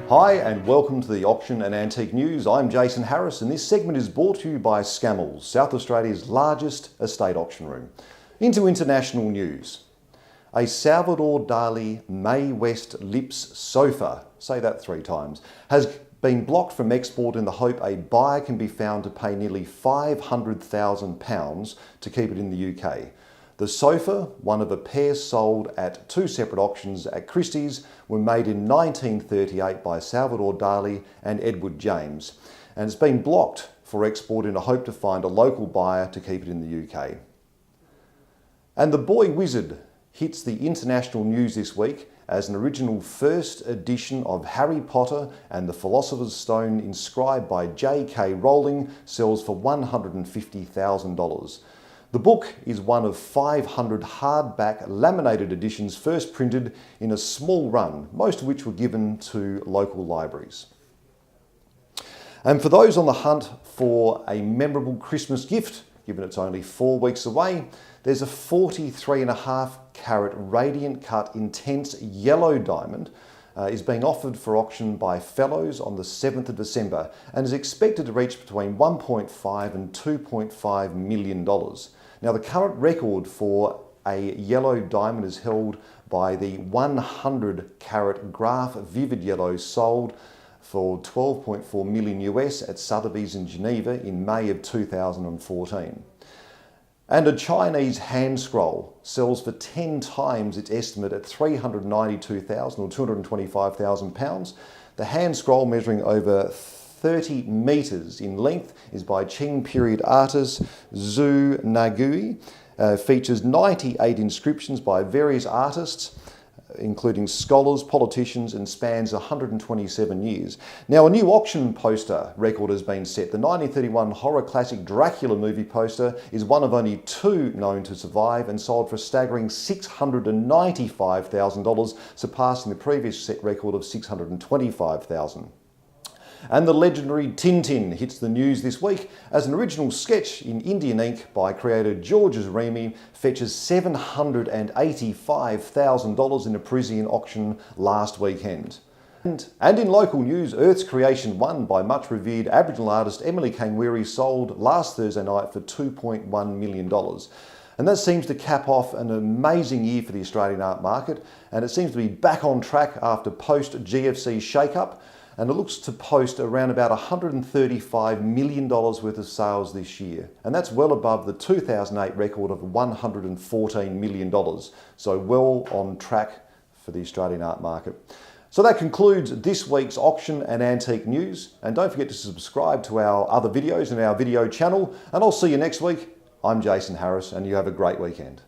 Hi and welcome to the Auction and Antique News. I'm Jason Harris and this segment is brought to you by Scammells, South Australia's largest estate auction room. Into international news. A Salvador Dali Mae West Lips sofa, say that 3 times, has been blocked from export in the hope a buyer can be found to pay nearly £500,000 to keep it in the UK. The sofa, one of a pair sold at 2 separate auctions at Christie's, were made in 1938 by Salvador Dali and Edward James, and it's been blocked for export in a hope to find a local buyer to keep it in the UK. And The Boy Wizard hits the international news this week as an original first edition of Harry Potter and the Philosopher's Stone inscribed by J.K. Rowling sells for $150,000. The book is one of 500 hardback laminated editions first printed in a small run, most of which were given to local libraries. And for those on the hunt for a memorable Christmas gift, given it's only 4 weeks away, there's a 43.5 carat radiant cut intense yellow diamond is being offered for auction by Fellows on the 7th of December and is expected to reach between $1.5 and $2.5 million. Now, the current record for a yellow diamond is held by the 100 carat Graf Vivid Yellow sold for $12.4 million US at Sotheby's in Geneva in May of 2014. And a Chinese hand scroll sells for 10 times its estimate at $392,000 or £225,000. The hand scroll, measuring over 30 metres in length, is by Qing period artist Zhu Nagui. Features 98 inscriptions by various artists, including scholars, politicians, and spans 127 years. Now, a new auction poster record has been set. The 1931 horror classic Dracula movie poster is one of only 2 known to survive and sold for a staggering $695,000, surpassing the previous set record of $625,000. And the legendary Tintin hits the news this week as an original sketch in Indian ink by creator Georges Remy fetches $785,000 in a Parisian auction last weekend. And in local news, Earth's Creation 1 by much revered Aboriginal artist Emily Kangwiri sold last Thursday night for $2.1 million. And that seems to cap off an amazing year for the Australian art market, and it seems to be back on track after post-GFC shake-up. And it looks to post around about $135 million worth of sales this year. And that's well above the 2008 record of $114 million. So well on track for the Australian art market. So that concludes this week's auction and antique news. And don't forget to subscribe to our other videos in our video channel. And I'll see you next week. I'm Jason Harris and you have a great weekend.